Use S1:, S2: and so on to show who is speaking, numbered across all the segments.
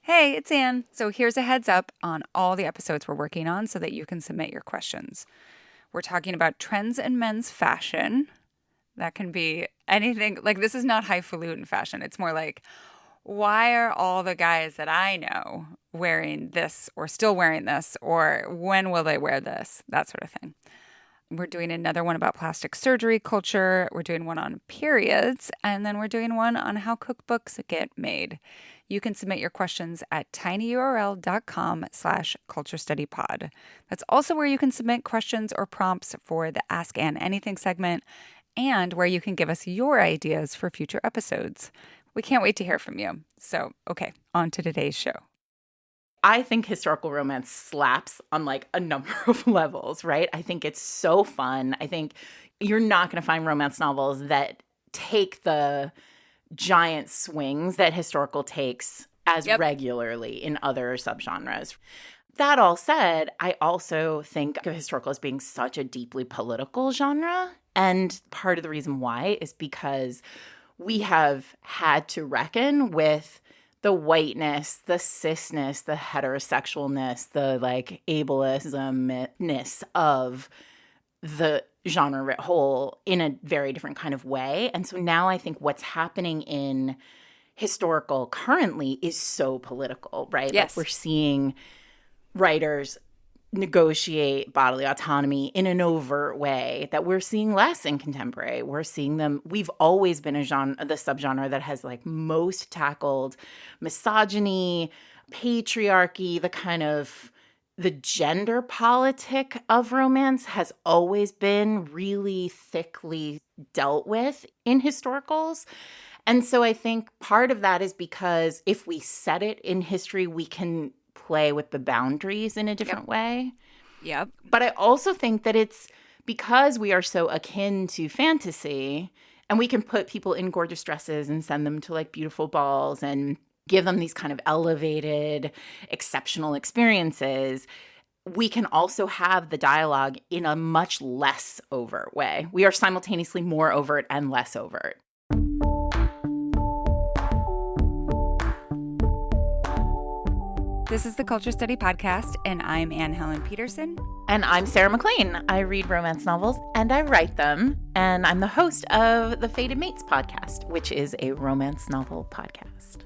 S1: Hey, it's Anne. So here's a heads up on all the episodes we're working on so that you can submit your questions. We're talking about trends in men's fashion. That can be anything. Like, this is not highfalutin fashion. It's more like, why are all the guys that I know wearing this or still wearing this? Or when will they wear this? That sort of thing. We're doing another one about plastic surgery culture. We're doing one on periods. And then we're doing one on how cookbooks get made. You can submit your questions at tinyurl.com/culturestudypod. That's also where you can submit questions or prompts for the Ask Anne Anything segment and where you can give us your ideas for future episodes. We can't wait to hear from you. So, okay, on to today's show.
S2: I think historical romance slaps on like a number of levels, right? I think it's so fun. I think you're not going to find romance novels that take the giant swings that historical takes as regularly in other subgenres. That all said, I also think of historical as being such a deeply political genre. And part of the reason why is because we have had to reckon with the whiteness, the cisness, the heterosexualness, the like ableism-ness of the genre writ whole in a very different kind of way. And so now I think what's happening in historical currently is so political, right?
S1: Yes.
S2: Like we're seeing writers negotiate bodily autonomy in an overt way that we're seeing less in contemporary. We're seeing them. We've always been the subgenre that has like most tackled misogyny, patriarchy, the gender politic of romance has always been really thickly dealt with in historicals. And so I think part of that is because if we set it in history, we can play with the boundaries in a different way.
S1: Yep.
S2: But I also think that it's because we are so akin to fantasy and we can put people in gorgeous dresses and send them to like beautiful balls and give them these kind of elevated, exceptional experiences. We can also have the dialogue in a much less overt way. We are simultaneously more overt and less overt.
S1: This is the Culture Study Podcast, and I'm Anne Helen Peterson.
S2: And I'm Sarah MacLean. I read romance novels and I write them. And I'm the host of the Fated Mates podcast, which is a romance novel podcast.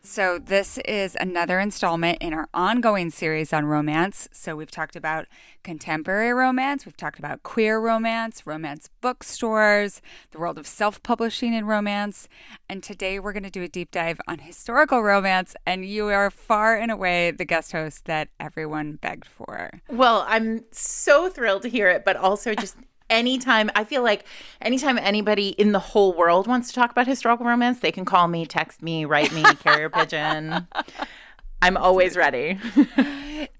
S1: So this is another installment in our ongoing series on romance. So we've talked about contemporary romance, we've talked about queer romance, romance bookstores, the world of self-publishing in romance, and today we're going to do a deep dive on historical romance, and you are far and away the guest host that everyone begged for.
S2: Well, I'm so thrilled to hear it, but also just anytime anybody in the whole world wants to talk about historical romance, they can call me, text me, write me, carrier pigeon. I'm always ready.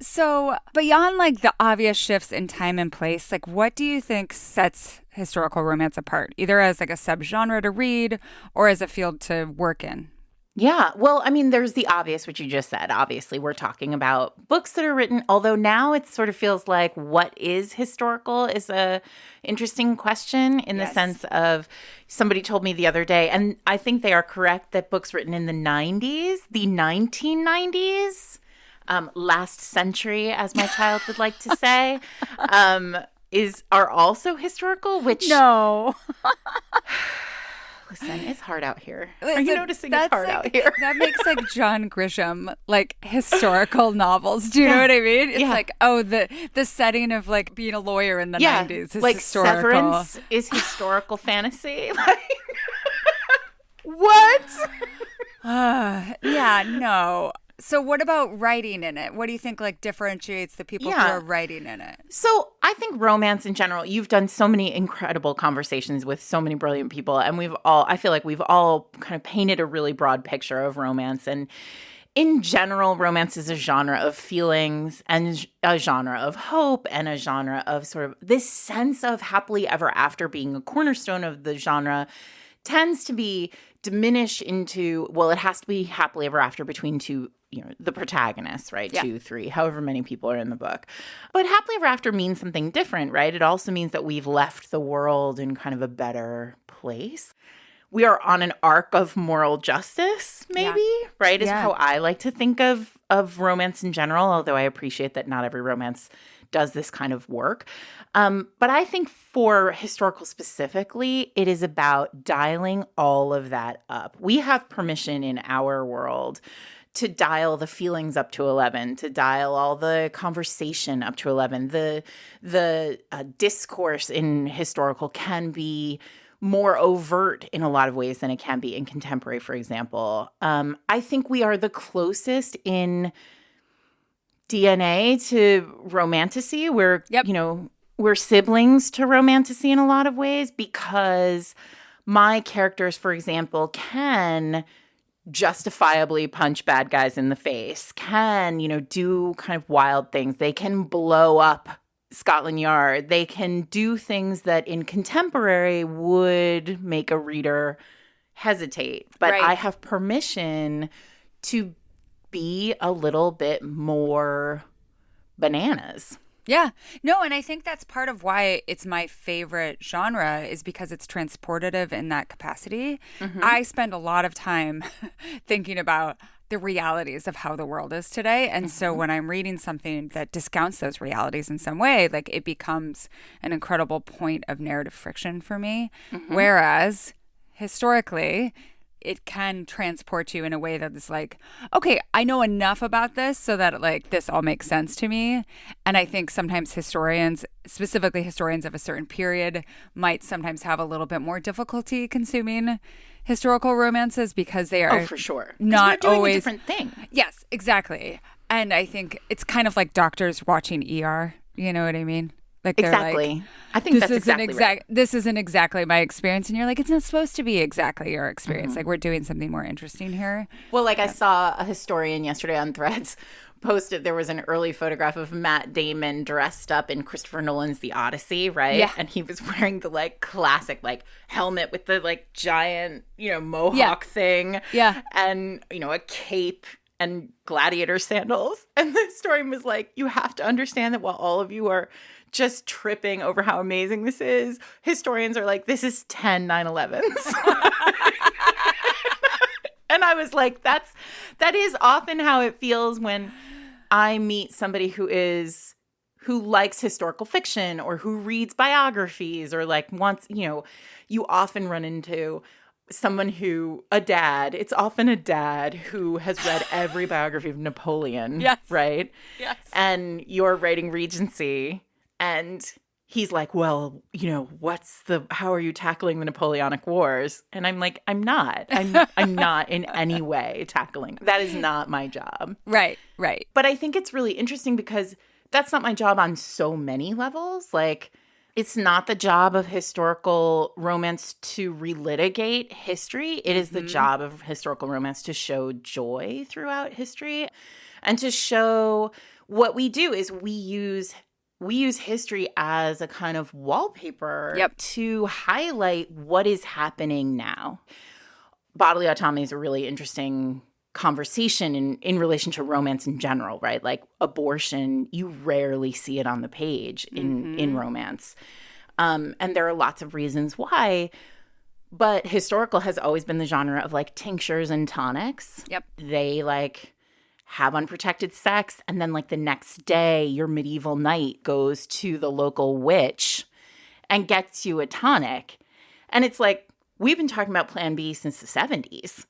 S1: So beyond like the obvious shifts in time and place, like what do you think sets historical romance apart, either as like a subgenre to read or as a field to work in?
S2: Yeah. Well, I mean, there's the obvious, which you just said. Obviously, we're talking about books that are written, although now it sort of feels like what is historical is a interesting question in the sense of somebody told me the other day, and I think they are correct, that books written in the 90s, the 1990s, last century, as my child would like to say, are also historical, which...
S1: No.
S2: Listen, it's hard out here. Are you noticing it's hard out here?
S1: That makes like John Grisham, like historical novels. Do you know what I mean? It's like, oh, the setting of like being a lawyer in the 90s is
S2: like
S1: historical.
S2: Severance is historical fantasy. What?
S1: Yeah, no. So what about writing in it? What do you think like differentiates the people who are writing in it?
S2: So I think romance in general, you've done so many incredible conversations with so many brilliant people. And I feel like we've all kind of painted a really broad picture of romance. And in general, romance is a genre of feelings and a genre of hope and a genre of sort of this sense of happily ever after being a cornerstone of the genre tends to be diminished into, well, it has to be happily ever after between two, the protagonists, right? Yeah. 2, 3, however many people are in the book. But happily ever after means something different, right? It also means that we've left the world in kind of a better place. we are on an arc of moral justice, maybe, right? Is how I like to think of romance in general, although I appreciate that not every romance does this kind of work. But I think for historical specifically, it is about dialing all of that up. We have permission in our world to dial the feelings up to 11, to dial all the conversation up to 11. The discourse in historical can be more overt in a lot of ways than it can be in contemporary, for example. I think we are the closest in DNA to romantasy. We're siblings to romantasy in a lot of ways because my characters, for example, can justifiably punch bad guys in the face, can, do kind of wild things. They can blow up Scotland Yard. They can do things that in contemporary would make a reader hesitate. But I have permission to be a little bit more bananas.
S1: Yeah. No, and I think that's part of why it's my favorite genre is because it's transportative in that capacity. Mm-hmm. I spend a lot of time thinking about the realities of how the world is today. And so when I'm reading something that discounts those realities in some way, like it becomes an incredible point of narrative friction for me. Mm-hmm. Whereas historically, it can transport you in a way that is like, okay, I know enough about this so that like this all makes sense to me. And I think sometimes historians, specifically historians of a certain period, might sometimes have a little bit more difficulty consuming historical romances because they are
S2: for sure.
S1: Not
S2: we're doing
S1: always
S2: a different thing.
S1: Yes, exactly. And I think it's kind of like doctors watching ER. You know what I mean? Like
S2: exactly.
S1: Like,
S2: I think that's exactly right.
S1: This isn't exactly my experience. And you're like, it's not supposed to be exactly your experience. Mm-hmm. Like we're doing something more interesting here.
S2: Well, I saw a historian yesterday on Threads posted, there was an early photograph of Matt Damon dressed up in Christopher Nolan's The Odyssey, right? Yeah. And he was wearing the like classic like helmet with the like giant, mohawk thing.
S1: Yeah.
S2: And, a cape and gladiator sandals. And the historian was like, you have to understand that while all of you are just tripping over how amazing this is, historians are like, this is 10 9/11s. And I was like, that is often how it feels when I meet somebody who likes historical fiction or who reads biographies or like wants, you often run into someone it's often a dad who has read every biography of Napoleon,
S1: yes.
S2: Right?
S1: Yes.
S2: And you're writing Regency and he's like, well, how are you tackling the Napoleonic Wars? And I'm like, I'm not in any way tackling. That is not my job.
S1: Right.
S2: But I think it's really interesting because that's not my job on so many levels. Like, it's not the job of historical romance to relitigate history. It is the job of historical romance to show joy throughout history and to show what we do is we use history as a kind of wallpaper to highlight what is happening now. Bodily autonomy is a really interesting conversation in relation to romance in general, right? Like abortion, you rarely see it on the page in romance. And there are lots of reasons why. But historical has always been the genre of like tinctures and tonics.
S1: Yep.
S2: They like have unprotected sex, and then like the next day your medieval knight goes to the local witch and gets you a tonic. And it's like, we've been talking about Plan B since the 70s,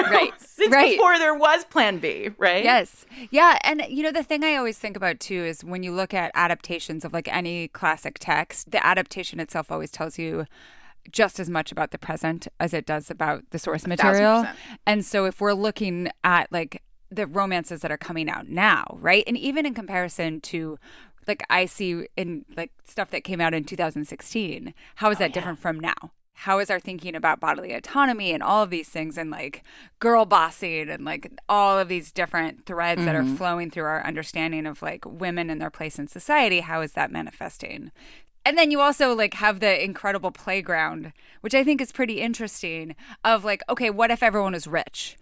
S1: right?
S2: Since before there was Plan B, right?
S1: Yes. Yeah. And, the thing I always think about, too, is when you look at adaptations of like any classic text, the adaptation itself always tells you just as much about the present as it does about the source material.
S2: 1,000%.
S1: And so if we're looking at like the romances that are coming out now, right? And even in comparison to like I see in like stuff that came out in 2016, how is that different from now? How is our thinking about bodily autonomy and all of these things and like girl bossing and like all of these different threads that are flowing through our understanding of like women and their place in society? How is that manifesting? And then you also like have the incredible playground, which I think is pretty interesting of like, okay, what if everyone was rich?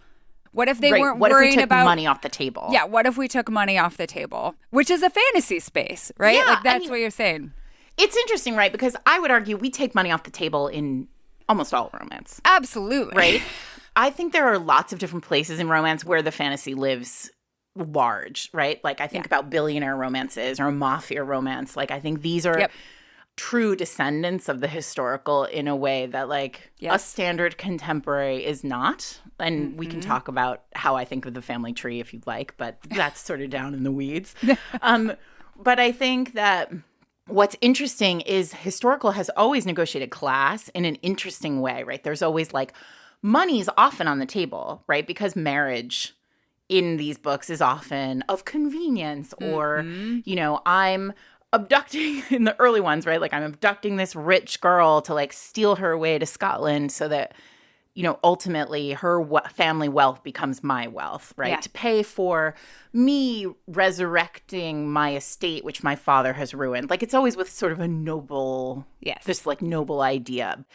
S1: What if they weren't
S2: what
S1: worrying
S2: if we took
S1: about
S2: money off the table?
S1: Yeah, what if we took money off the table? Which is a fantasy space, right?
S2: Yeah,
S1: like that's what you're saying.
S2: It's interesting, right? Because I would argue we take money off the table in almost all romance.
S1: Absolutely.
S2: Right? I think there are lots of different places in romance where the fantasy lives large, right? Like I think about billionaire romances or mafia romance. Like I think these are true descendants of the historical in a way that like a standard contemporary is not. And we can talk about how I think of the family tree if you'd like, but that's sort of down in the weeds. But I think that what's interesting is historical has always negotiated class in an interesting way, right? There's always like money's often on the table, right? Because marriage in these books is often of convenience or, you know, I'm abducting in the early ones, right? Like I'm abducting this rich girl to like steal her away to Scotland so that, you know, ultimately her family wealth becomes my wealth, right?
S1: Yeah.
S2: To pay for me resurrecting my estate, which my father has ruined. Like it's always with sort of a noble, this like noble idea.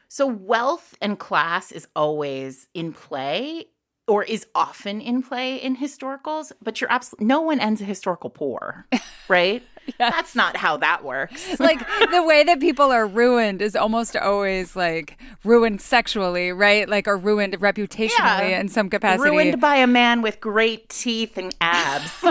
S2: So wealth and class is always in play or is often in play in historicals, but you're absolutely, no one ends a historical poor, right? That's not how that works.
S1: Like the way that people are ruined is almost always like ruined sexually, right? Like or ruined reputationally in some capacity.
S2: Ruined by a man with great teeth and abs.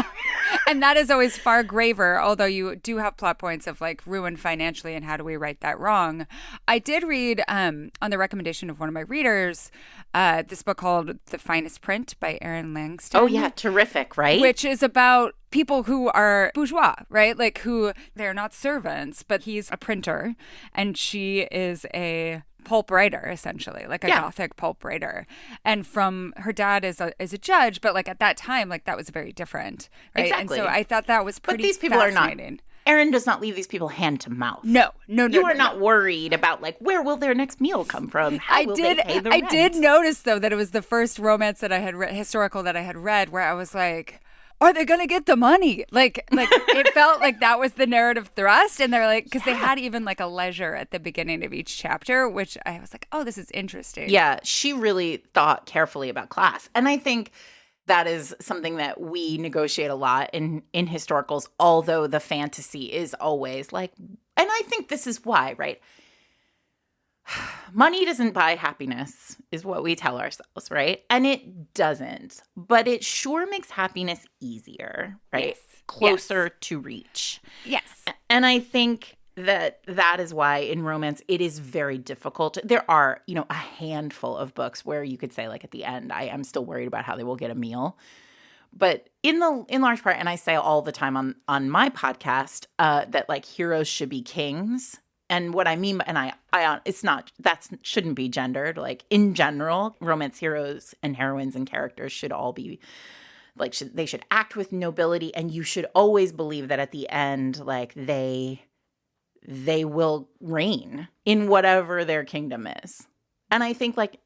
S1: And that is always far graver, although you do have plot points of like ruined financially and how do we right that wrong. I did read on the recommendation of one of my readers this book called The Finest Print by Erin Langston.
S2: Oh yeah, terrific, right?
S1: Which is about people who are bourgeois, right? Like who they're not servants, but he's a printer and she is a pulp writer, essentially, like a Gothic pulp writer. And from her dad is a judge, but like at that time, like that was very different, right?
S2: Exactly.
S1: And so I thought that was pretty.
S2: But these people are not. Erin does not leave these people hand to mouth.
S1: No.
S2: You are not worried about like where will their next meal come from? How will they pay the rent?
S1: I did notice though that it was the first romance that I had read, historical that I had read, where I was like, are they going to get the money? Like it felt like that was the narrative thrust. And they're like, because they had even like a leisure at the beginning of each chapter, which I was like, oh, this is interesting.
S2: Yeah, she really thought carefully about class. And I think that is something that we negotiate a lot in historicals, although the fantasy is always like, and I think this is why, right? Money doesn't buy happiness is what we tell ourselves, right? And it doesn't, but it sure makes happiness easier, right?
S1: Yes.
S2: Closer to reach.
S1: Yes.
S2: And I think that is why in romance it is very difficult. There are, you know, a handful of books where you could say like at the end, I am still worried about how they will get a meal. But in large part, and I say all the time on my podcast, that like heroes should be kings. And what I mean, and I it's not, that shouldn't be gendered. Like in general, romance heroes and heroines and characters should all be like, they should act with nobility. And you should always believe that at the end, like they will reign in whatever their kingdom is. And I think like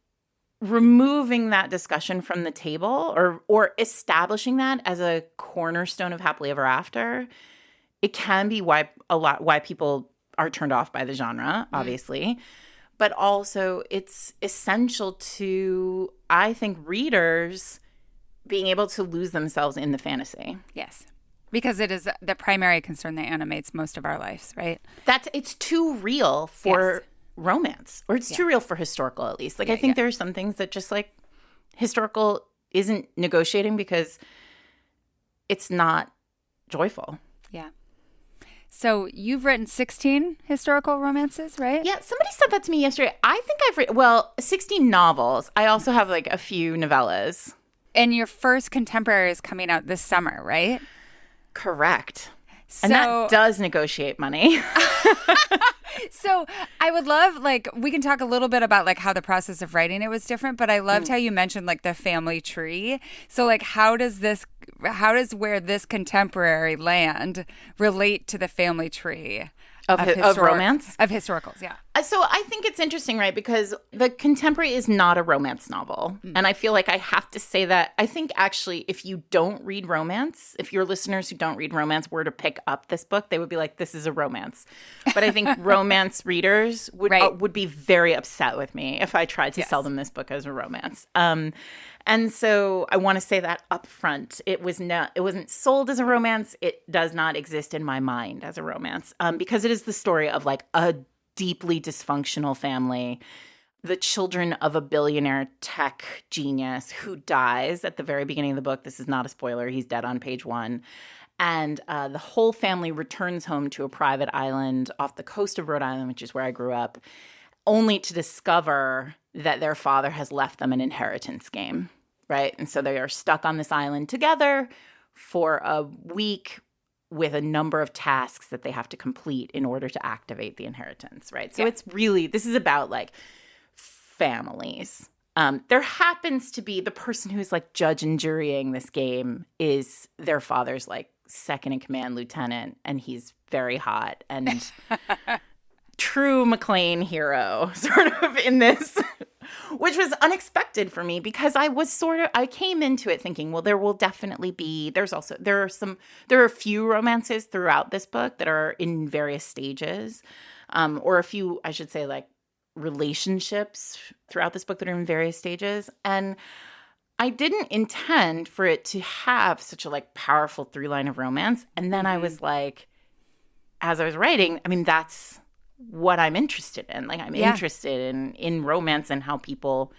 S2: removing that discussion from the table or establishing that as a cornerstone of happily ever after, it can be why people are turned off by the genre, obviously. But also it's essential to, I think, readers being able to lose themselves in the fantasy.
S1: Yes. Because it is the primary concern that animates most of our lives, right?
S2: It's too real for romance, or it's too real for historical, at least. Like, I think there are some things that just like historical isn't negotiating because it's not joyful.
S1: Yeah. So you've written 16 historical romances, right?
S2: Yeah, somebody said that to me yesterday. I think I've written, 16 novels. I also have like a few novellas. And
S1: your first contemporary is coming out this summer, right?
S2: Correct. And that does negotiate money.
S1: So I would love, like, we can talk a little bit about like how the process of writing it was different, but I loved how you mentioned like the family tree. So like how does where this contemporary land relate to the family tree?
S2: Of romance?
S1: Of historicals, yeah.
S2: So I think it's interesting, right? Because the contemporary is not a romance novel. And I feel like I have to say that. I think actually if you don't read romance, if your listeners who don't read romance were to pick up this book, they would be like, this is a romance. But I think romance readers would be very upset with me if I tried to sell them this book as a romance. And so I want to say that up front. It wasn't sold as a romance. It does not exist in my mind as a romance because it is the story of like a deeply dysfunctional family the children of a billionaire tech genius who dies at the very beginning of the book. This is not a spoiler. He's dead on page 1. And the whole family returns home to a private island off the coast of Rhode Island, which is where I grew up, only to discover that their father has left them an inheritance game, right? And so they are stuck on this island together for a week with a number of tasks that they have to complete in order to activate the inheritance, right? So it's really, this is about like families. There happens to be the person who's like judge and jurying this game is their father's like second in command lieutenant, and he's very hot and true MacLean hero sort of in this, which was unexpected for me because I came into it thinking, well, there will definitely be, there are a few romances throughout this book that are in various stages, or a few, I should say, like relationships throughout this book that are in various stages. And I didn't intend for it to have such a like powerful through line of romance. And then I was like, as I was writing, I mean, that's what I'm interested in. Like, I'm interested in romance and how people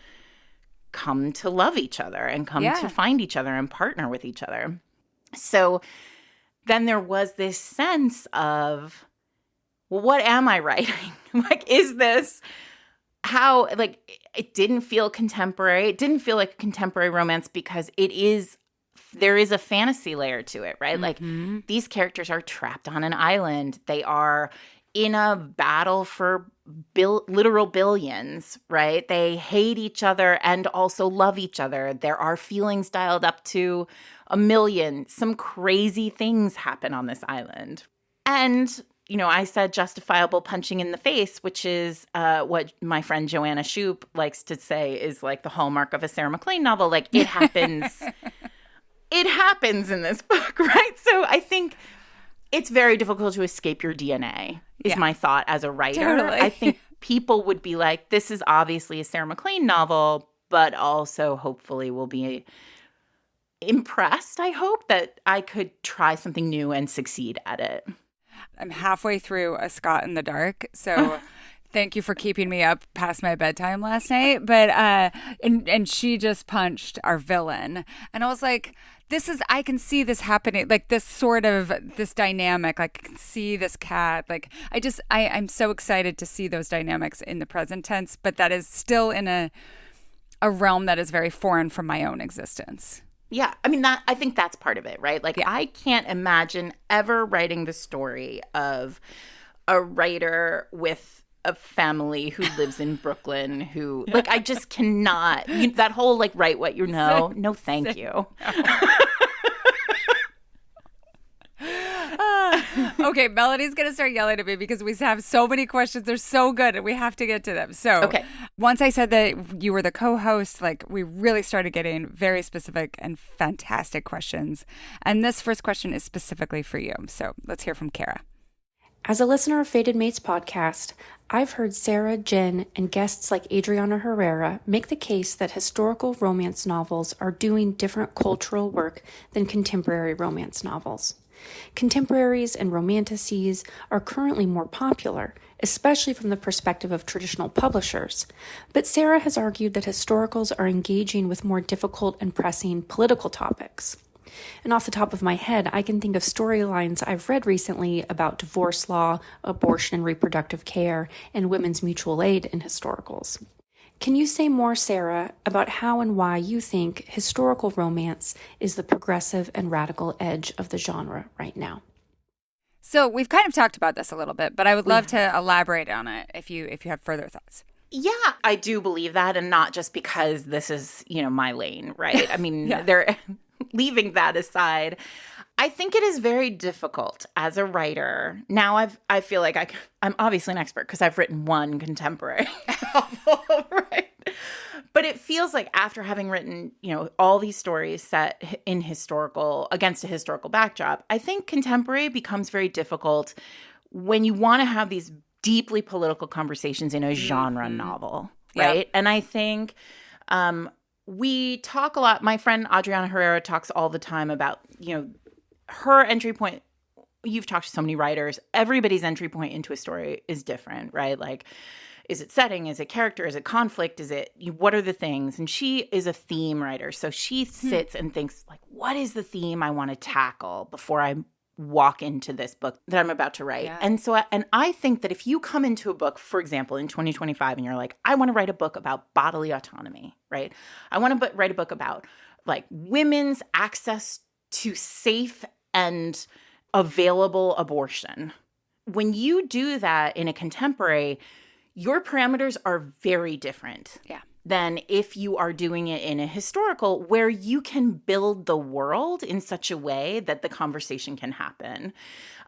S2: come to love each other and come to find each other and partner with each other. So then there was this sense of, well, what am I writing? Like, is this how, like, it didn't feel contemporary. It didn't feel like a contemporary romance because there is a fantasy layer to it, right?
S1: Mm-hmm.
S2: Like, these characters are trapped on an island. They are in a battle for literal billions, right? They hate each other and also love each other. There are feelings dialed up to 1 million. Some crazy things happen on this island. And, you know, I said justifiable punching in the face, which is what my friend Joanna Shupe likes to say is like the hallmark of a Sarah MacLean novel. Like, it happens. It happens in this book, right? So I think it's very difficult to escape your DNA, is my thought as a writer.
S1: Totally.
S2: I think people would be like, this is obviously a Sarah MacLean novel, but also hopefully will be impressed, I hope, that I could try something new and succeed at it.
S1: I'm halfway through A Scot in the Dark, so thank you for keeping me up past my bedtime last night. But and she just punched our villain, and I was like, I can see this happening, like this dynamic. Like, I can see this cat. Like, I'm so excited to see those dynamics in the present tense, but that is still in a realm that is very foreign from my own existence.
S2: Yeah, I mean, I think that's part of it, right? Like, I can't imagine ever writing the story of a writer with a family who lives in Brooklyn who, like, I just cannot. That whole, like, write what you know. No, thank you.
S1: Okay, Melody's going to start yelling at me because we have so many questions. They're so good and we have to get to them. So once I said that you were the co-host, like, we really started getting very specific and fantastic questions. And this first question is specifically for you. So let's hear from Kara.
S3: As a listener of Fated Mates podcast, I've heard Sarah, Jen, and guests like Adriana Herrera make the case that historical romance novels are doing different cultural work than contemporary romance novels. Contemporaries and romantices are currently more popular, especially from the perspective of traditional publishers. But Sarah has argued that historicals are engaging with more difficult and pressing political topics. And off the top of my head, I can think of storylines I've read recently about divorce law, abortion and reproductive care, and women's mutual aid in historicals. Can you say more, Sarah, about how and why you think historical romance is the progressive and radical edge of the genre right now?
S1: So we've kind of talked about this a little bit, but I would love to elaborate on it if you have further thoughts.
S2: Yeah, I do believe that, and not just because this is, my lane, right? I mean, they're leaving that aside. I think it is very difficult as a writer. Now I feel like I'm obviously an expert because I've written one contemporary novel, right? But it feels like after having written, all these stories set in against a historical backdrop, I think contemporary becomes very difficult when you want to have these deeply political conversations in a genre novel, right? Yep. And I think we talk a lot. My friend Adriana Herrera talks all the time about, her entry point. You've talked to so many writers. Everybody's entry point into a story is different, right? Like, Is it setting? Is it character? Is it conflict? What are the things? And she is a theme writer. So she sits and thinks, like, what is the theme I want to tackle before I walk into this book that I'm about to write?
S1: Yeah.
S2: And I think that if you come into a book, for example, in 2025, and you're like, I want to write a book about bodily autonomy, right? I want to write a book about like women's access to safe and available abortion. When you do that in a contemporary, your parameters are very different than if you are doing it in a historical where you can build the world in such a way that the conversation can happen.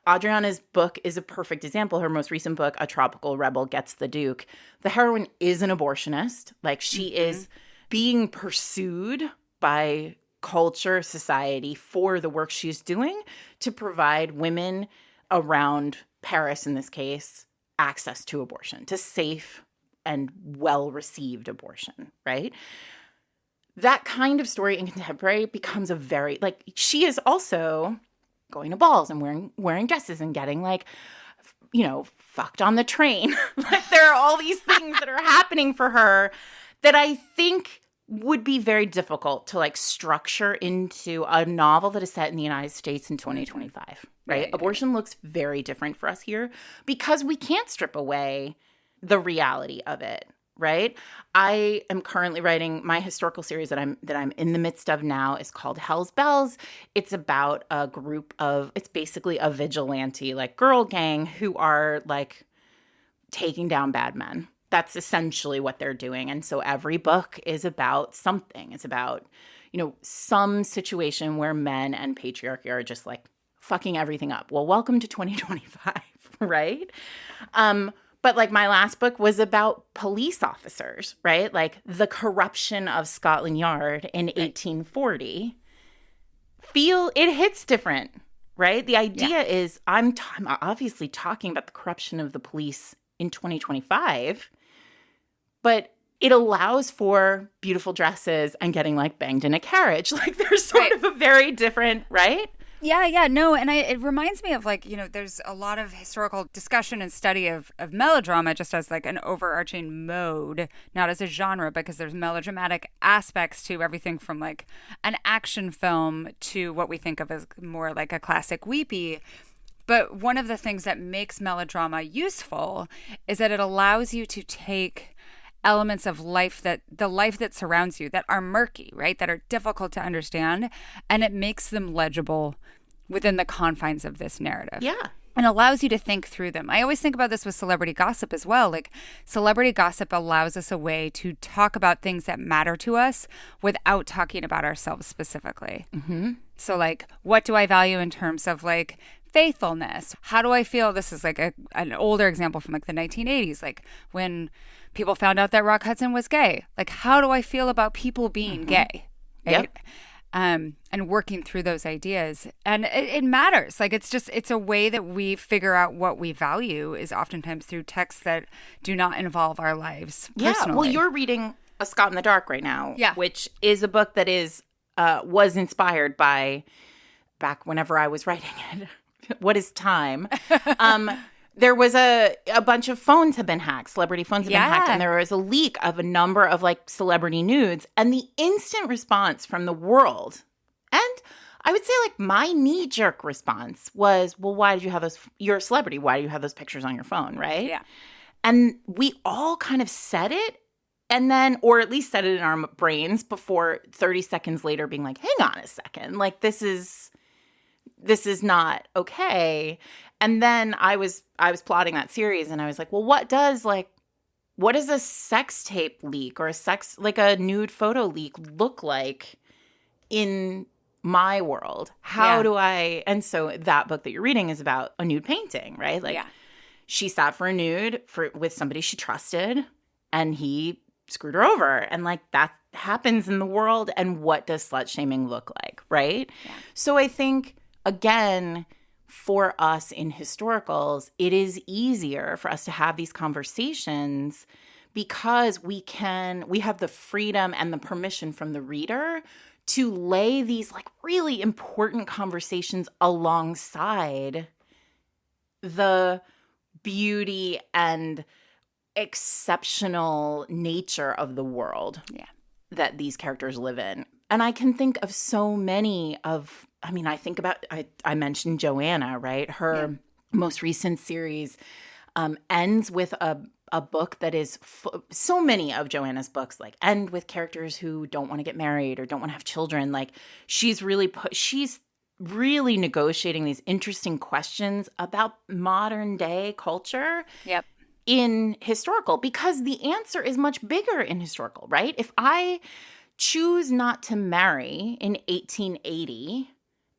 S2: Adriana's book is a perfect example. Her most recent book, A Tropical Rebel Gets the Duke. The heroine is an abortionist. Like, she is being pursued by culture, society for the work she's doing to provide women around Paris, in this case, access to abortion, to safe and well-received abortion, right? That kind of story in contemporary becomes a very, like, she is also going to balls and wearing dresses and getting, like, you know, fucked on the train. Like, there are all these things that are happening for her that I think would be very difficult to, like, structure into a novel that is set in the United States in 2025, right? Abortion looks very different for us here because we can't strip away the reality of it, right? I am currently writing my historical series that I'm in the midst of now is called Hell's Bells. It's about a group of, it's basically a vigilante, like, girl gang who are, like, taking down bad men. That's essentially what they're doing. And so every book is about something. It's about, you know, some situation where men and patriarchy are just, like, fucking everything up. Well, welcome to 2025, right? But, like, my last book was about police officers, right? Like, the corruption of Scotland Yard in 1840. It hits different, right? The idea is I'm obviously talking about the corruption of the police in 2025, but it allows for beautiful dresses and getting, like, banged in a carriage. Like, there's sort of a very different, right?
S1: Yeah, no, and it reminds me of, like, you know, there's a lot of historical discussion and study of melodrama just as, like, an overarching mode, not as a genre, because there's melodramatic aspects to everything from, like, an action film to what we think of as more like a classic weepy. But one of the things that makes melodrama useful is that it allows you to take elements of life the life that surrounds you that are murky, right? That are difficult to understand. And it makes them legible within the confines of this narrative.
S2: Yeah.
S1: And allows you to think through them. I always think about this with celebrity gossip as well. Like, celebrity gossip allows us a way to talk about things that matter to us without talking about ourselves specifically. Mm-hmm. So, like, what do I value in terms of, like, faithfulness? How do I feel? This is like an older example from, like, the 1980s, like when people found out that Rock Hudson was gay. Like, how do I feel about people being gay? Right? Yep. And working through those ideas. And it matters. Like, it's a way that we figure out what we value is oftentimes through texts that do not involve our lives personally.
S2: Yeah. Well, you're reading A Scot in the Dark right now,
S1: yeah,
S2: which is a book that was inspired by, back whenever I was writing it, what is time? There was a bunch of phones have been hacked. Celebrity phones have been hacked. And there was a leak of a number of, like, celebrity nudes. And the instant response from the world, and I would say, like, my knee-jerk response was, well, why did you have those? You're a celebrity. Why do you have those pictures on your phone, right?
S1: Yeah.
S2: And we all kind of said it. And then, or at least said it in our brains before 30 seconds later being like, hang on a second. Like, this is not okay. And then I was plotting that series and I was like, well, what does a sex tape leak or a nude photo leak look like in my world? How do I, and so that book that you're reading is about a nude painting, right? Like, she sat for a nude with somebody she trusted and he screwed her over. And, like, that happens in the world. And what does slut shaming look like, right? Yeah. So I think, again, for us in historicals, it is easier for us to have these conversations because we have the freedom and the permission from the reader to lay these, like, really important conversations alongside the beauty and exceptional nature of the world
S1: Yeah.
S2: that these characters live in. And I can think of so many of, I mean, I think about, I mentioned Joanna, right? Her most recent series ends with a book that is, so many of Joanna's books, like, end with characters who don't want to get married or don't want to have children. Like, she's really negotiating these interesting questions about modern day culture.
S1: Yep.
S2: In historical, because the answer is much bigger in historical, right? If I choose not to marry in 1880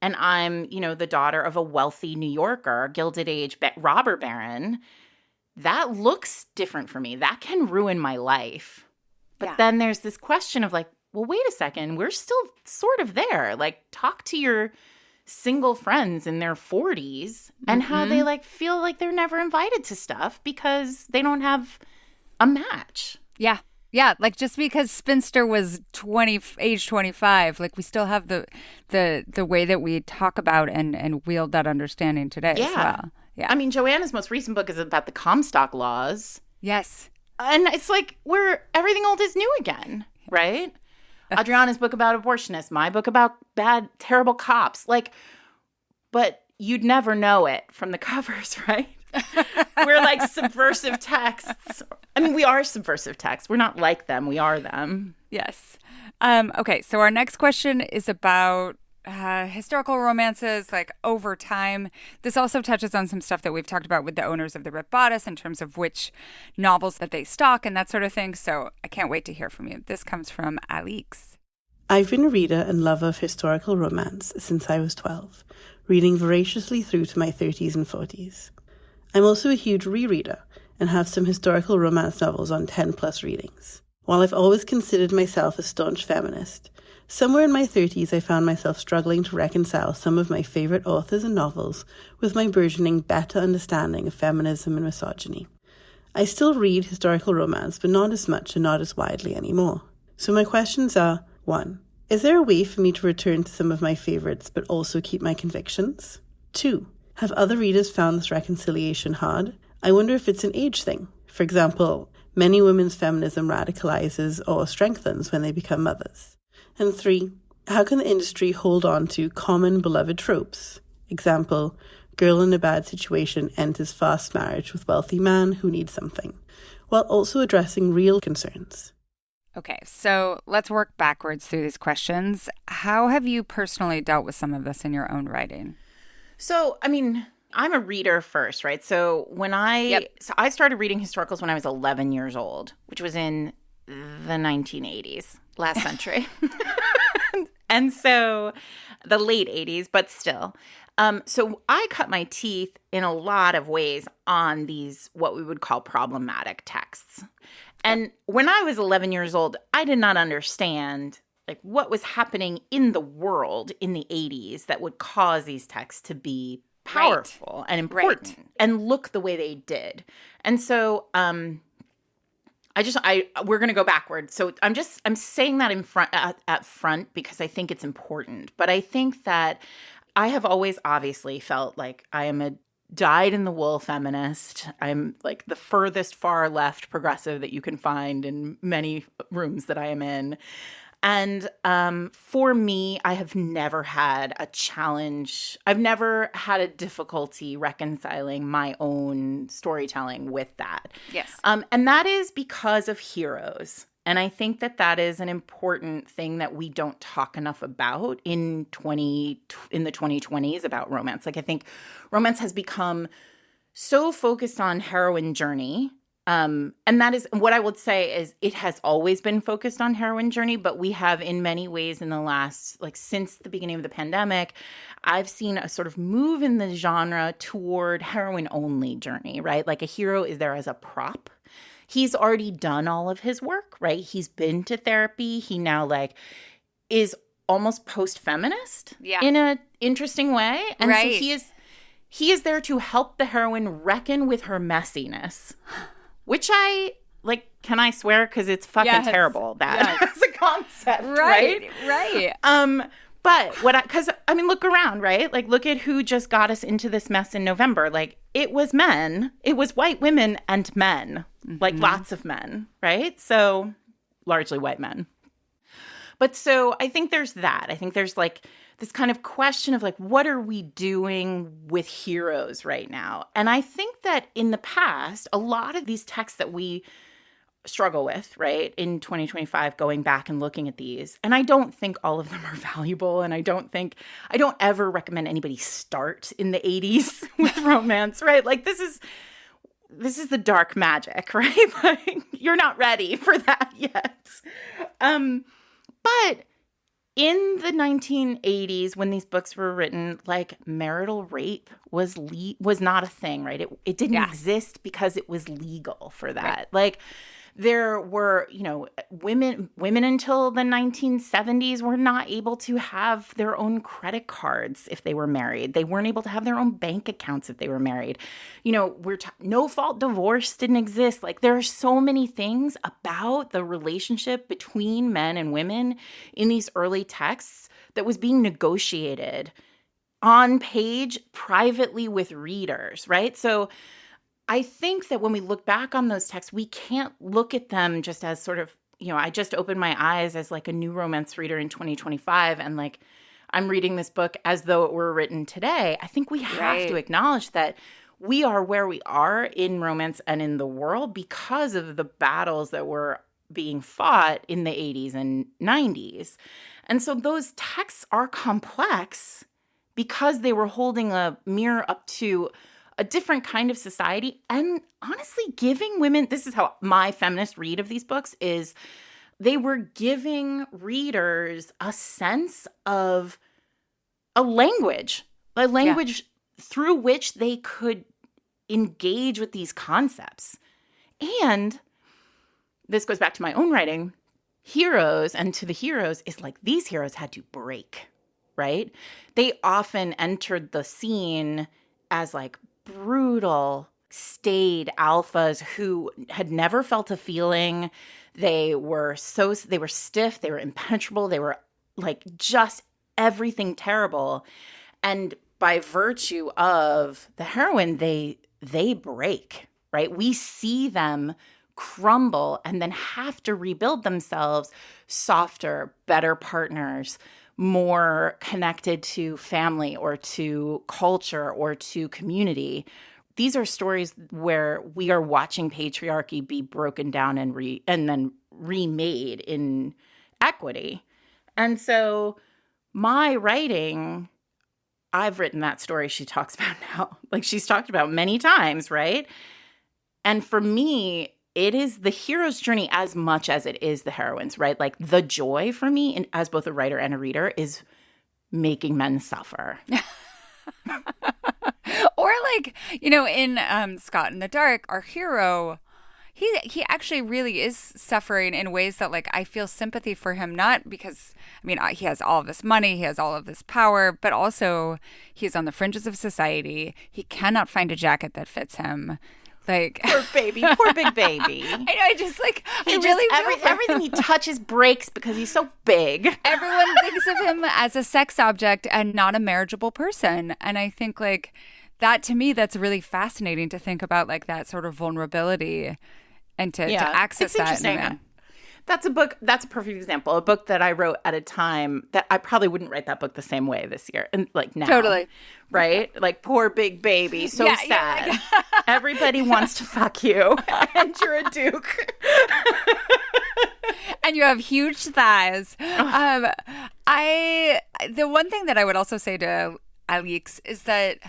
S2: and I'm, you know, the daughter of a wealthy New Yorker, Gilded Age robber baron, that looks different for me. That can ruin my life. But then there's this question of like, well, wait a second, we're still sort of there. Like, talk to your single friends in their 40s and how they like feel like they're never invited to stuff because they don't have a match.
S1: Yeah. Yeah, like just because Spinster was age 25, like we still have the way that we talk about and wield that understanding today as well. Yeah.
S2: I mean, Joanna's most recent book is about the Comstock laws.
S1: Yes.
S2: And it's like everything old is new again, right? Adriana's book about abortionists, my book about bad, terrible cops. Like, but you'd never know it from the covers, right? We're like subversive texts. I mean, we are subversive texts. We're not like them. We are them.
S1: Yes. Okay, so our next question is about historical romances, like over time. This also touches on some stuff that we've talked about with the owners of the Ripped Bodice in terms of which novels that they stock and that sort of thing. So I can't wait to hear from you. This comes from Alix.
S4: I've been a reader and lover of historical romance since I was 12, reading voraciously through to my 30s and 40s. I'm also a huge rereader and have some historical romance novels on 10+ readings. While I've always considered myself a staunch feminist, somewhere in my 30s I found myself struggling to reconcile some of my favourite authors and novels with my burgeoning better understanding of feminism and misogyny. I still read historical romance, but not as much and not as widely anymore. So my questions are, 1. Is there a way for me to return to some of my favourites but also keep my convictions? 2. Have other readers found this reconciliation hard? I wonder if it's an age thing. For example, many women's feminism radicalizes or strengthens when they become mothers. And 3. How can the industry hold on to common beloved tropes? Example, girl in a bad situation enters fast marriage with wealthy man who needs something, while also addressing real concerns.
S1: Okay, so let's work backwards through these questions. How have you personally dealt with some of this in your own writing?
S2: So, I mean, I'm a reader first, right? So I started reading historicals when I was 11 years old, which was in the 1980s, last century. And so the late 80s, but still. So I cut my teeth in a lot of ways on these, what we would call problematic texts. And when I was 11 years old, I did not understand like what was happening in the world in the 80s that would cause these texts to be powerful and important and look the way they did. And so we're going to go backward. So I'm saying that in front at front because I think it's important. But I think that I have always obviously felt like I am a dyed-in-the-wool feminist. I'm like the furthest far left progressive that you can find in many rooms that I am in. And for me, I have never had a challenge. I've never had a difficulty reconciling my own storytelling with that.
S1: Yes.
S2: And that is because of heroes. And I think that that is an important thing that we don't talk enough about in the 2020s about romance. Like I think romance has become so focused on heroine journey. And that is what I would say is it has always been focused on heroine journey, but we have in many ways in the last, like since the beginning of the pandemic, I've seen a sort of move in the genre toward heroine only journey, right? Like a hero is there as a prop. He's already done all of his work, right? He's been to therapy. He now like is almost post-feminist in an interesting way. And so he is there to help the heroine reckon with her messiness, which I like, can I swear? Because it's fucking terrible that as a concept, right?
S1: Right.
S2: But look around, right? Like, look at who just got us into this mess in November. Like, it was men. It was white women and men. Like, lots of men, right? So, largely white men. But so I think there's that. I think there's, like, this kind of question of, like, what are we doing with heroes right now? And I think that in the past, a lot of these texts that we struggle with, right, in 2025, going back and looking at these. And I don't think all of them are valuable. And I don't ever recommend anybody start in the 80s with romance, right? Like, this is the dark magic, right? Like, you're not ready for that yet. But in the 1980s, when these books were written, like, marital rape was not a thing, right? It didn't exist because it was legal for that. Right. Like, there were, women until the 1970s were not able to have their own credit cards if they were married. They weren't able to have their own bank accounts if they were married. No-fault divorce didn't exist. Like, there are so many things about the relationship between men and women in these early texts that was being negotiated on page privately with readers, right? So I think that when we look back on those texts, we can't look at them just as sort of, I just opened my eyes as, like, a new romance reader in 2025 and, like, I'm reading this book as though it were written today. I think we have to acknowledge that we are where we are in romance and in the world because of the battles that were being fought in the 80s and 90s. And so those texts are complex because they were holding a mirror up to a different kind of society. And honestly, giving women, this is how my feminist read of these books is, they were giving readers a sense of a language through which they could engage with these concepts. And this goes back to my own writing. Heroes, and to the heroes, is like, these heroes had to break, right? They often entered the scene as, like, brutal, staid alphas who had never felt a feeling. They were stiff, they were impenetrable, they were, like, just everything terrible. And by virtue of the heroine, they break, right? We see them crumble and then have to rebuild themselves softer, better partners, more connected to family or to culture or to community. These are stories where we are watching patriarchy be broken down and then remade in equity. And so my writing, I've written that story she talks about now, like she's talked about many times, right? And for me, it is the hero's journey as much as it is the heroine's, right? Like, the joy for me, as both a writer and a reader, is making men suffer.
S1: Or, like, in Scott in the Dark, our hero, he actually really is suffering in ways that, like, I feel sympathy for him, not because, he has all of this money, he has all of this power, but also he's on the fringes of society. He cannot find a jacket that fits him. Like,
S2: poor baby, poor big baby.
S1: I know. I just, like,
S2: everything he touches breaks because he's so big.
S1: Everyone thinks of him as a sex object and not a marriageable person. And I think, like, that, to me, that's really fascinating to think about, like, that sort of vulnerability and to access that in a man.
S2: That's a perfect example. A book that I wrote at a time that I probably wouldn't write that book the same way this year. And, like, now.
S1: Totally.
S2: Right? Like, poor big baby. So sad. Like... Everybody wants to fuck you. And you're a duke.
S1: And you have huge thighs. The one thing that I would also say to Alix is that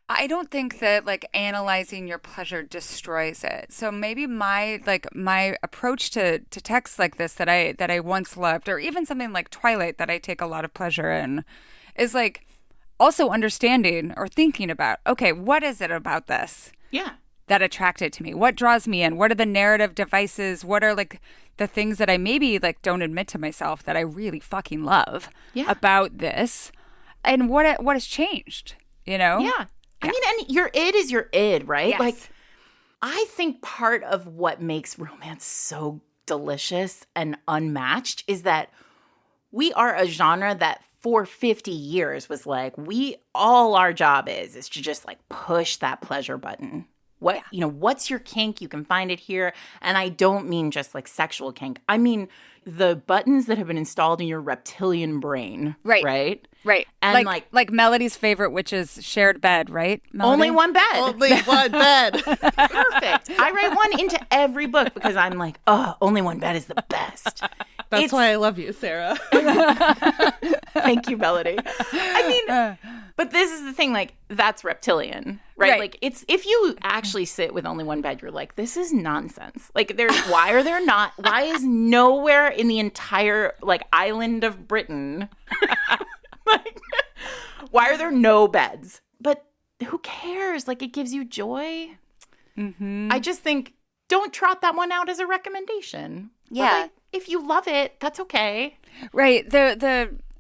S1: I don't think that, like, analyzing your pleasure destroys it. So maybe my approach to texts like this that I once loved, or even something like Twilight that I take a lot of pleasure in, is, like, also understanding or thinking about, okay, what is it about this that attracted to me? What draws me in? What are the narrative devices? What are, like, the things that I maybe, like, don't admit to myself that I really fucking love about this? And what has changed,
S2: Yeah. I mean, and your id is your id, right?
S1: Yes.
S2: Like, I think part of what makes romance so delicious and unmatched is that we are a genre that for 50 years was like, all our job is to just like push that pleasure button. What's your kink? You can find it here. And I don't mean just like sexual kink. I mean the buttons that have been installed in your reptilian brain. Right.
S1: And like Melody's favorite, which is shared bed, right? Melody?
S2: Only one bed.
S4: Only one bed.
S2: Perfect. I write one into every book because I'm like, only one bed is the best.
S4: That's why I love you, Sarah.
S2: Thank you, Melody. I mean, but this is the thing, like, that's reptilian, right? Like, it's, if you actually sit with only one bed, you're like, this is nonsense. Like, why is nowhere in the entire, like, island of Britain, like, why are there no beds? But who cares? Like, it gives you joy.
S1: Mm-hmm.
S2: I just think, don't trot that one out as a recommendation.
S1: Yeah.
S2: But, like, if you love it, that's okay.
S1: Right.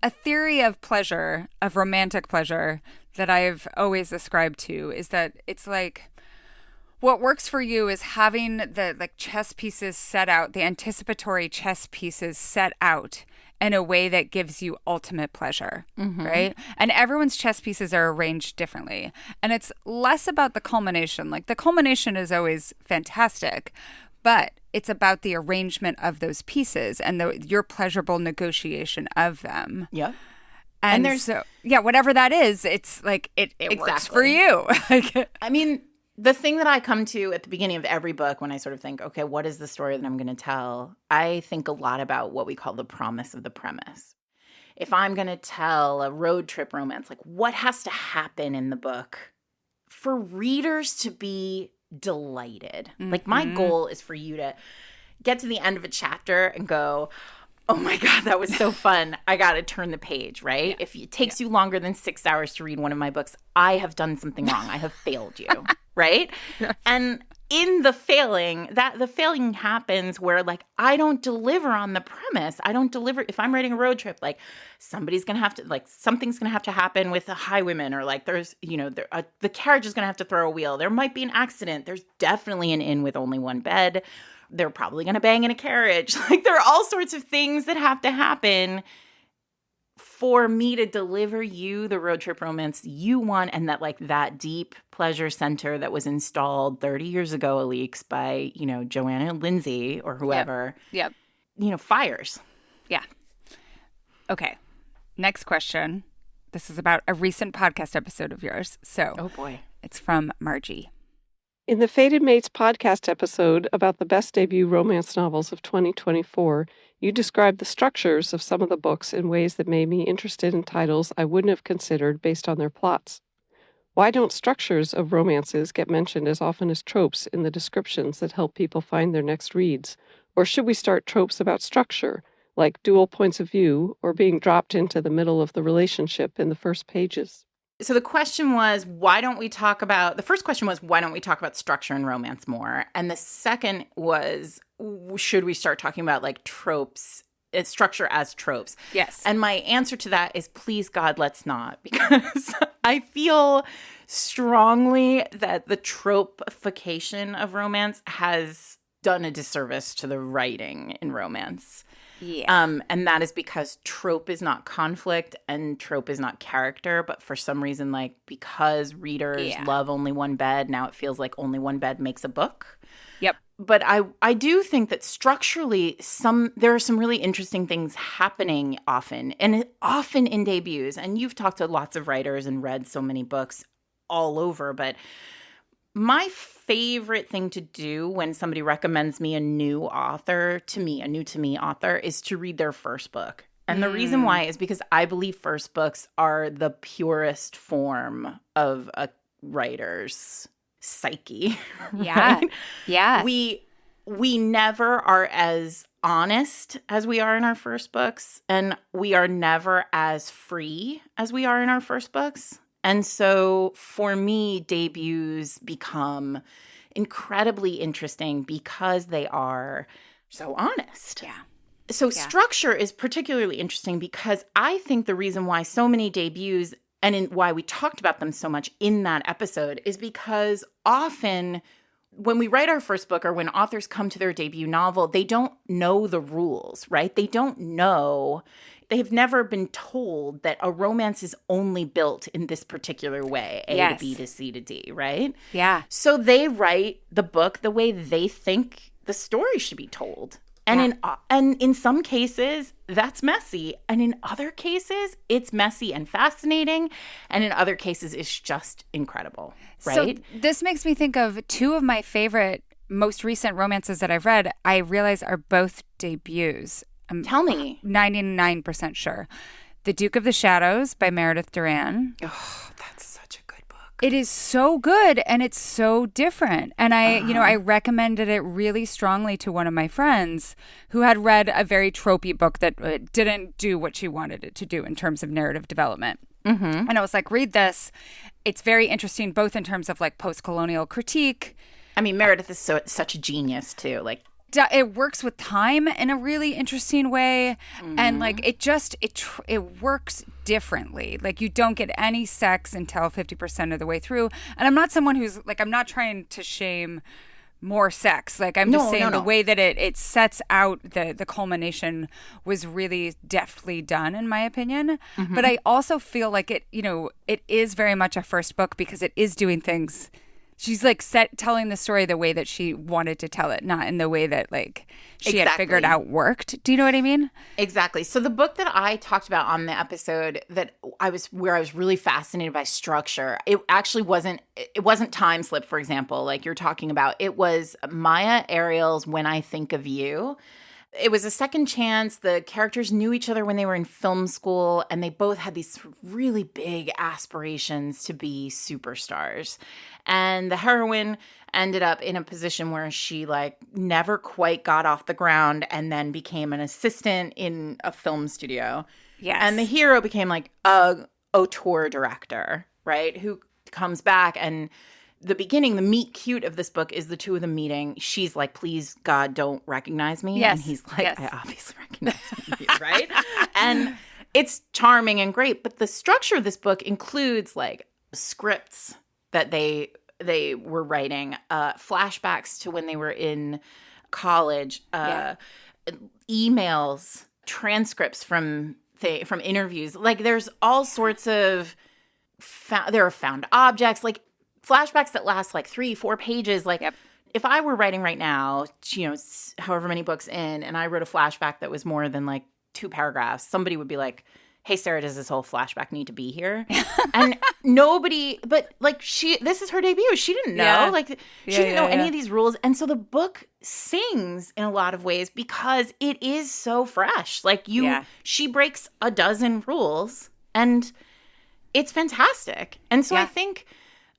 S1: A theory of pleasure, of romantic pleasure, that I've always ascribed to is that it's like what works for you is having the like chess pieces set out, the anticipatory chess pieces set out in a way that gives you ultimate pleasure, right? And everyone's chess pieces are arranged differently. And it's less about the culmination. Like the culmination is always fantastic, but it's about the arrangement of those pieces and your pleasurable negotiation of them.
S2: Yeah.
S1: And there's whatever that is, it's like it works for you.
S2: I mean, the thing that I come to at the beginning of every book when I sort of think, okay, what is the story that I'm going to tell? I think a lot about what we call the promise of the premise. If I'm going to tell a road trip romance, like what has to happen in the book for readers to be delighted? Like my goal is for you to get to the end of a chapter and go, oh my God, that was so fun. I got to turn the page, right? Yeah. If it takes you longer than 6 hours to read one of my books, I have done something wrong. I have failed you, right? Yes. And in the failing happens where like I don't deliver on the premise. I don't deliver. If I'm writing a road trip, like something's going to have to happen with the highwayman, or like there's, the carriage is going to have to throw a wheel. There might be an accident. There's definitely an inn with only one bed. They're probably going to bang in a carriage. Like there are all sorts of things that have to happen for me to deliver you the road trip romance you want, and that deep pleasure center that was installed 30 years ago, Alix, by, Joanna Lindsay or whoever.
S1: Yep.
S2: Fires.
S1: Yeah. Okay. Next question. This is about a recent podcast episode of yours. So,
S2: oh boy.
S1: It's from Margie.
S5: In the Fated Mates podcast episode about the best debut romance novels of 2024, you described the structures of some of the books in ways that made me interested in titles I wouldn't have considered based on their plots. Why don't structures of romances get mentioned as often as tropes in the descriptions that help people find their next reads? Or should we start tropes about structure, like dual points of view or being dropped into the middle of the relationship in the first pages?
S2: So the question was, the first question was, why don't we talk about structure in romance more? And the second was, should we start talking about like tropes, structure as tropes?
S1: Yes.
S2: And my answer to that is, please God, let's not, because I feel strongly that the tropification of romance has done a disservice to the writing in romance.
S1: Yeah.
S2: And that is because trope is not conflict and trope is not character, but for some reason, like because readers love only one bed, now it feels like only one bed makes a book.
S1: Yep.
S2: But I do think that structurally there are some really interesting things happening often in debuts. And you've talked to lots of writers and read so many books all over, but my favorite thing to do when somebody recommends me a new to me author, is to read their first book. And the reason why is because I believe first books are the purest form of a writer's psyche.
S1: Yeah.
S2: Right?
S1: Yeah.
S2: We never are as honest as we are in our first books, and we are never as free as we are in our first books. And so for me, debuts become incredibly interesting because they are so honest.
S1: Yeah.
S2: So structure is particularly interesting because I think the reason why so many debuts and why we talked about them so much in that episode is because often when we write our first book or when authors come to their debut novel, they don't know the rules, right? They don't know they've never been told that a romance is only built in this particular way, A
S1: Yes.
S2: to B to C to D, right?
S1: Yeah.
S2: So they write the book the way they think the story should be told. And in some cases, that's messy. And in other cases, it's messy and fascinating. And in other cases, it's just incredible, right?
S1: So this makes me think of two of my favorite, most recent romances that I've read, I realize are both debuts. I'm
S2: Tell me.
S1: 99% sure. The Duke of the Shadows by Meredith Duran.
S2: Oh, that's such a good book.
S1: It is so good and it's so different. And I recommended it really strongly to one of my friends who had read a very tropey book that didn't do what she wanted it to do in terms of narrative development. Mm-hmm. And I was like, read this. It's very interesting, both in terms of like post-colonial critique.
S2: I mean, Meredith is such a genius too. Like,
S1: it works with time in a really interesting way. And like it works differently. Like you don't get any sex until 50% of the way through. And I'm not someone who's like, I'm not trying to shame more sex. Like I'm just saying the way that it sets out the culmination was really deftly done in my opinion. But I also feel like it is very much a first book because it is doing things. She's like telling the story the way that she wanted to tell it, not in the way that like she had figured out worked. Do you know what I mean?
S2: Exactly. So the book that I talked about on the episode where I was really fascinated by structure, it actually wasn't Time Slip, for example, like you're talking about. It was Myah Ariel's When I Think of You. It was a second chance. The characters knew each other when they were in film school, and they both had these really big aspirations to be superstars. And the heroine ended up in a position where she like never quite got off the ground and then became an assistant in a film studio.
S1: Yes.
S2: And the hero became like a auteur director, right? Who comes back, and the beginning, the meet cute of this book is the two of them meeting. She's like, please, God, don't recognize me.
S1: Yes.
S2: And he's like, I obviously recognize you, right? And it's charming and great. But the structure of this book includes like scripts that they were writing, flashbacks to when they were in college, emails, transcripts from interviews. Like there's all sorts of, there are found objects, like flashbacks that last like 3-4 pages. Like if I were writing right now, however many books in, and I wrote a flashback that was more than like 2 paragraphs, somebody would be like, hey, Sarah, does this whole flashback need to be here? And nobody, but like this is her debut. She didn't know.
S1: Yeah.
S2: Like she didn't know any of these rules. And so the book sings in a lot of ways because it is so fresh. Like she breaks a dozen rules and it's fantastic. And so I think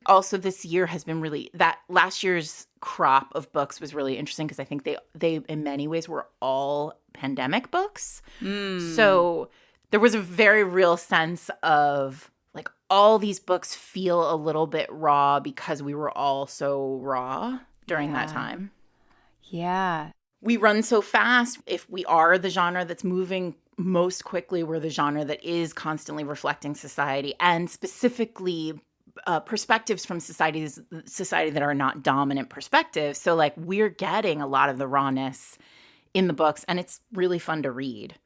S2: also this year has been really, that last year's crop of books was really interesting because I think they in many ways were all pandemic books. So there was a very real sense of like all these books feel a little bit raw because we were all so raw during that time.
S1: Yeah.
S2: We run so fast. If we are the genre that's moving most quickly, we're the genre that is constantly reflecting society, and specifically perspectives from society that are not dominant perspectives. So like we're getting a lot of the rawness in the books, and it's really fun to read.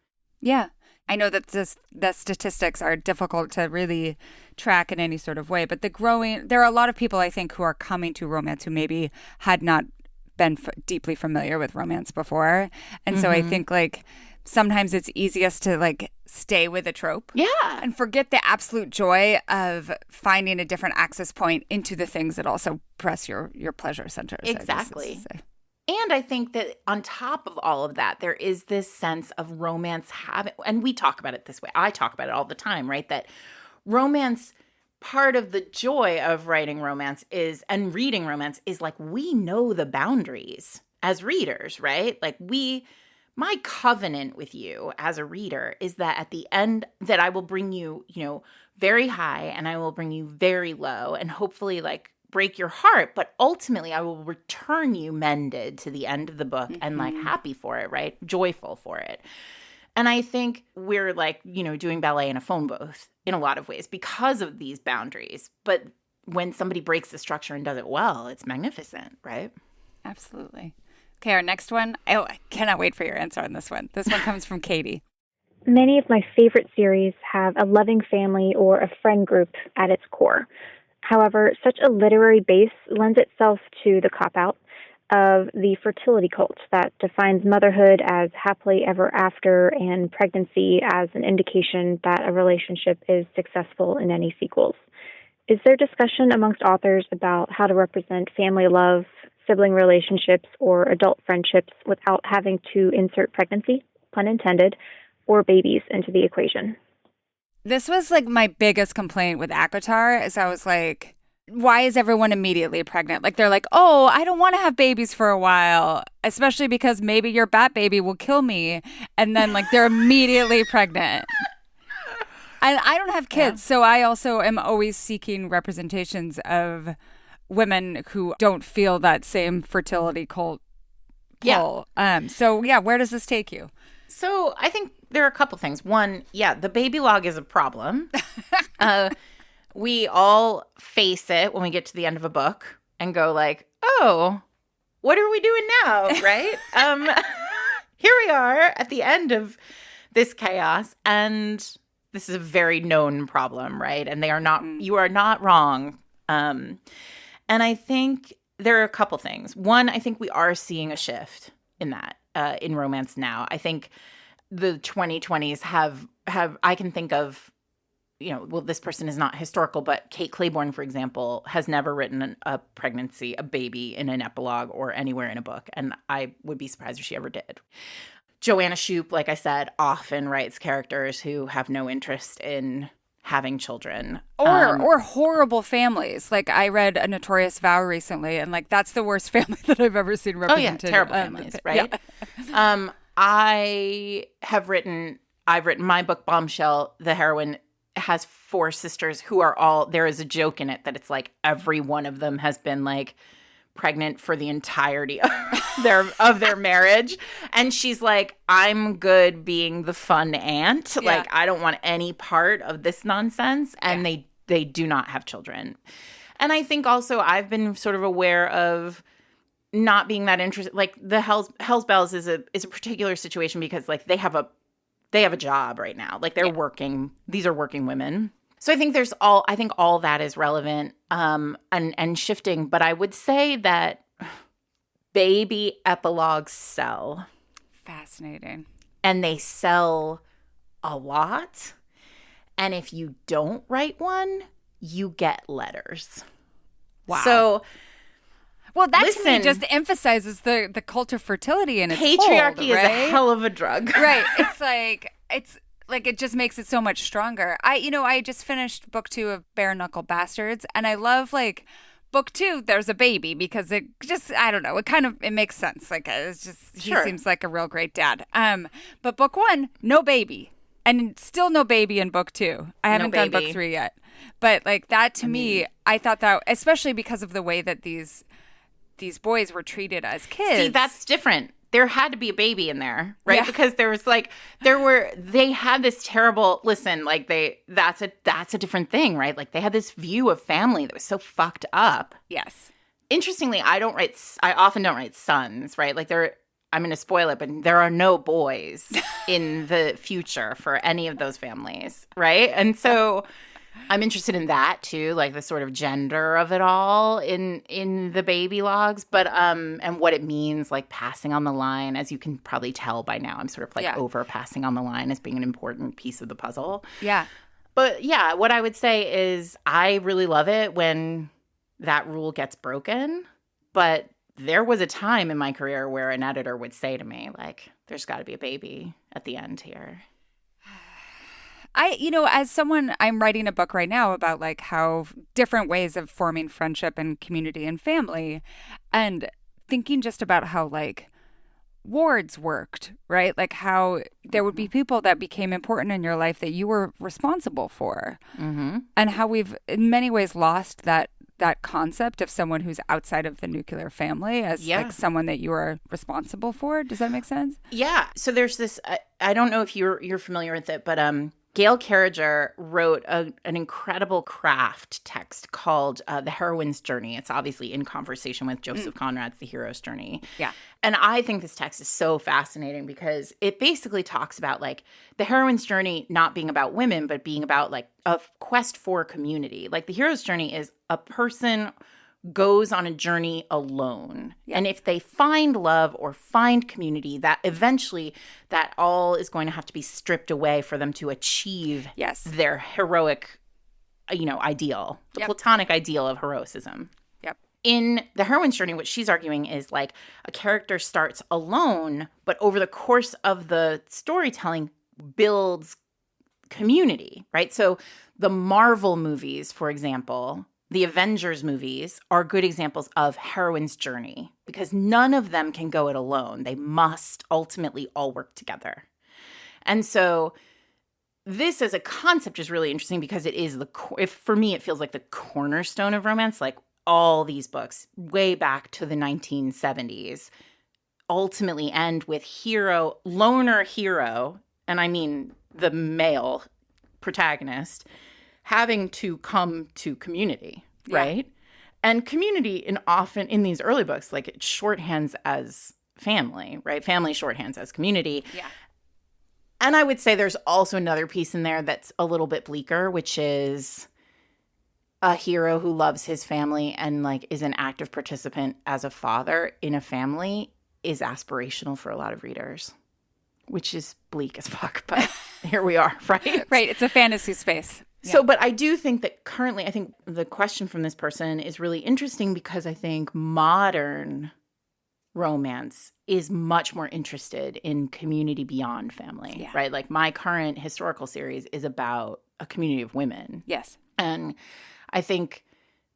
S1: Yeah. I know that the statistics are difficult to really track in any sort of way, but there are a lot of people I think who are coming to romance who maybe had not been deeply familiar with romance before. And so I think like sometimes it's easiest to like stay with a trope.
S2: Yeah.
S1: And forget the absolute joy of finding a different access point into the things that also press your pleasure centers.
S2: Exactly. And I think that on top of all of that, there is this sense of romance and we talk about it this way. I talk about it all the time, right? That romance, part of the joy of writing romance and reading romance is like we know the boundaries as readers, right? Like my covenant with you as a reader is that at the end that I will bring you, very high and I will bring you very low and hopefully like break your heart, but ultimately I will return you mended to the end of the book and like happy for it, right? Joyful for it. And I think we're like, doing ballet in a phone booth in a lot of ways because of these boundaries. But when somebody breaks the structure and does it well, it's magnificent, right?
S1: Absolutely. Okay, our next one. I cannot wait for your answer on this one. This one comes from Katie.
S6: Many of my favorite series have a loving family or a friend group at its core. However, such a literary base lends itself to the cop-out of the fertility cult that defines motherhood as happily ever after and pregnancy as an indication that a relationship is successful in any sequels. Is there discussion amongst authors about how to represent family love, sibling relationships, or adult friendships without having to insert pregnancy, pun intended, or babies into the equation?
S1: This was like my biggest complaint with ACOTAR is I was like, why is everyone immediately pregnant? Like they're like, oh, I don't want to have babies for a while, especially because maybe your bat baby will kill me. And then like they're immediately pregnant. And I don't have kids, so I also am always seeking representations of women who don't feel that same fertility cult pull. So where does this take you?
S2: So I think there are a couple things. One, the baby log is a problem. We all face it when we get to the end of a book and go like, oh, what are we doing now, right? Here we are at the end of this chaos, and this is a very known problem, right? And you are not wrong. And I think there are a couple things. One, I think we are seeing a shift in that, in romance now. I think the 2020s have I can think of, this person is not historical, but Kate Claiborne, for example, has never written a pregnancy, a baby in an epilogue or anywhere in a book. And I would be surprised if she ever did. Joanna Shupe, like I said, often writes characters who have no interest in having children.
S1: Or horrible families. Like I read A Notorious Vow recently, and like that's the worst family that I've ever seen represented.
S2: Terrible families, right? Yeah. I've written my book Bombshell. The heroine has 4 sisters who are all, there is a joke in it that it's like every one of them has been like pregnant for the entirety of their marriage, and she's like, I'm good being the fun aunt. Like I don't want any part of this nonsense, and they do not have children. And I think also I've been sort of aware of not being that interested. Like the Hell's Bells is a particular situation because like they have a job right now. Like they're working. These are working women. So I think all that is relevant and shifting. But I would say that baby epilogues sell.
S1: Fascinating.
S2: And they sell a lot. And if you don't write one, you get letters.
S1: Wow.
S2: So,
S1: well, that to me just emphasizes the cult of fertility in its
S2: patriarchy
S1: hold, right?
S2: is a hell of a drug.
S1: Right. It's like it just makes it so much stronger. I just finished book 2 of Bare Knuckle Bastards, and I love like book 2. There's a baby because it just, I don't know, it makes sense. Like it's just he seems like a real great dad. But book 1, no baby, and still no baby in book 2. I haven't done book 3 yet, but like that to me, I thought that especially because of the way that these boys were treated as kids.
S2: See, that's different. There had to be a baby in there, right? Yeah. Because they had this terrible, that's a different thing, right? Like they had this view of family that was so fucked up.
S1: Yes.
S2: Interestingly, I often don't write sons, right? Like I'm going to spoil it, but there are no boys in the future for any of those families, right? And so I'm interested in that too, like the sort of gender of it all in the baby logs, but and what it means, like passing on the line. As you can probably tell by now, I'm sort of like over passing on the line as being an important piece of the puzzle.
S1: Yeah.
S2: But yeah, what I would say is I really love it when that rule gets broken. But there was a time in my career where an editor would say to me, like, there's got to be a baby at the end here.
S1: As someone, I'm writing a book right now about like how different ways of forming friendship and community and family, and thinking just about how like wards worked, right? Like how there would be people that became important in your life that you were responsible for, and how we've in many ways lost that concept of someone who's outside of the nuclear family as like someone that you are responsible for. Does that make sense?
S2: Yeah. So there's this, I don't know if you're familiar with it, but Gail Carriger wrote an incredible craft text called The Heroine's Journey. It's obviously in conversation with Joseph Conrad's The Hero's Journey.
S1: Yeah.
S2: And I think this text is so fascinating because it basically talks about like the heroine's journey not being about women, but being about like a quest for community. Like the hero's journey is a person goes on a journey alone. Yeah. And if they find love or find community, that eventually that all is going to have to be stripped away for them to achieve their heroic, ideal, the platonic ideal of heroism.
S1: Yep.
S2: In the heroine's journey, what she's arguing is like a character starts alone, but over the course of the storytelling builds community, right? So the Marvel movies, for example, the Avengers movies are good examples of heroine's journey because none of them can go it alone. They must ultimately all work together. And so this as a concept is really interesting because it is for me, it feels like the cornerstone of romance. Like all these books way back to the 1970s ultimately end with loner hero, and I mean the male protagonist, having to come to community, right? And community often in these early books, like it shorthands as family, right? Family shorthands as community.
S1: Yeah.
S2: And I would say there's also another piece in there that's a little bit bleaker, which is a hero who loves his family and like is an active participant as a father in a family is aspirational for a lot of readers, which is bleak as fuck, but here we are, right?
S1: Right. It's a fantasy space. Yeah.
S2: So, but I do think that currently, I think the question from this person is really interesting because I think modern romance is much more interested in community beyond family, right? Like my current historical series is about a community of women.
S1: Yes.
S2: And I think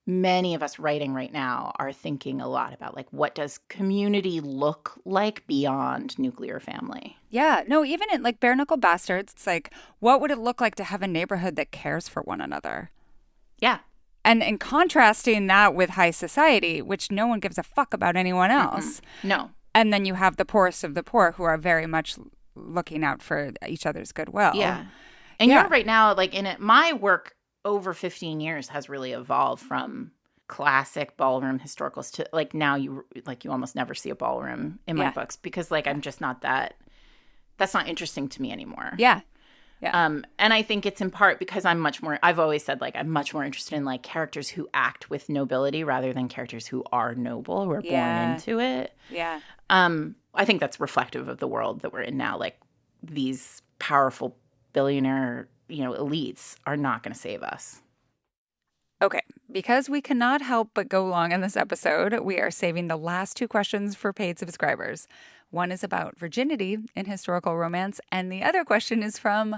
S2: many of us writing right now are thinking a lot about like, what does community look like beyond nuclear family?
S1: Yeah. No, even in like Bare Knuckle Bastards, it's like, what would it look like to have a neighborhood that cares for one another?
S2: Yeah.
S1: And in contrasting that with high society, which no one gives a fuck about anyone else.
S2: Mm-hmm. No.
S1: And then you have the poorest of the poor who are very much looking out for each other's goodwill.
S2: Yeah. And you're right now, like in it, my work over 15 years has really evolved from classic ballroom historicals to like now you almost never see a ballroom in my books because like I'm just not that's not interesting to me anymore.
S1: Yeah. Yeah.
S2: And I think it's in part because I've always said like I'm much more interested in like characters who act with nobility rather than characters who are noble, who are born into it.
S1: Yeah.
S2: I think that's reflective of the world that we're in now. Like these powerful billionaire elites are not going to save us.
S1: Okay, because we cannot help but go long in this episode, we are saving the last two questions for paid subscribers. One is about virginity in historical romance, and the other question is from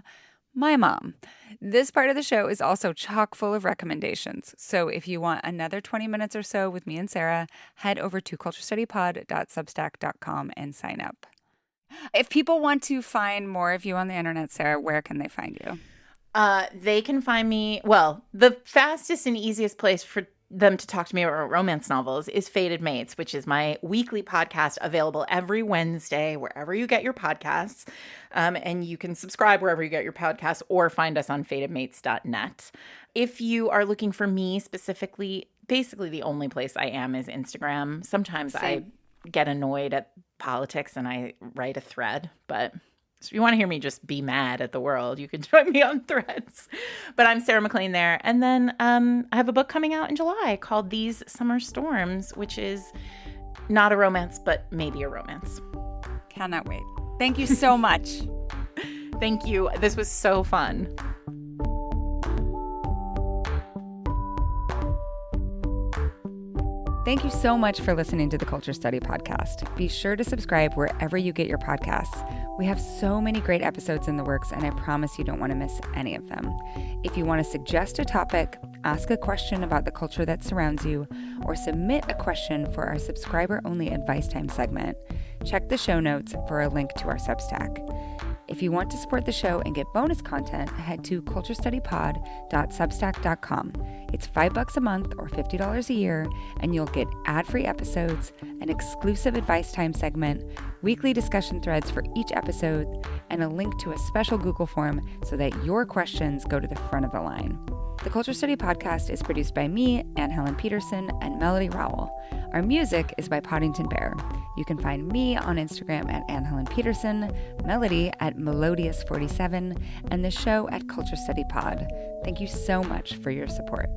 S1: my mom. This part of the show is also chock full of recommendations. So if you want another 20 minutes or so with me and Sarah, head over to culturestudypod.substack.com and sign up. If people want to find more of you on the internet, Sarah, where can they find you?
S2: They can find me, well, the fastest and easiest place for them to talk to me about romance novels is Fated Mates, which is my weekly podcast available every Wednesday, wherever you get your podcasts. And you can subscribe wherever you get your podcasts or find us on fatedmates.net. If you are looking for me specifically, basically the only place I am is Instagram. Sometimes I get annoyed at politics and I write a thread, but so if you want to hear me just be mad at the world, you can join me on Threads. But I'm Sarah MacLean there. And then I have a book coming out in July called These Summer Storms, which is not a romance, but maybe a romance.
S1: Cannot wait. Thank you so much.
S2: Thank you. This was so fun.
S1: Thank you so much for listening to the Culture Study Podcast. Be sure to subscribe wherever you get your podcasts. We have so many great episodes in the works, and I promise you don't want to miss any of them. If you want to suggest a topic, ask a question about the culture that surrounds you, or submit a question for our subscriber-only advice time segment, check the show notes for a link to our Substack. If you want to support the show and get bonus content, head to culturestudypod.substack.com. It's $5 a month or $50 a year, and you'll get ad-free episodes, an exclusive advice time segment, weekly discussion threads for each episode, and a link to a special Google form so that your questions go to the front of the line. The Culture Study Podcast is produced by me, Anne Helen Peterson, and Melody Rowell. Our music is by Poddington Bear. You can find me on Instagram at Anne Helen Peterson, Melody at Melodious47, and the show at Culture Study Pod. Thank you so much for your support.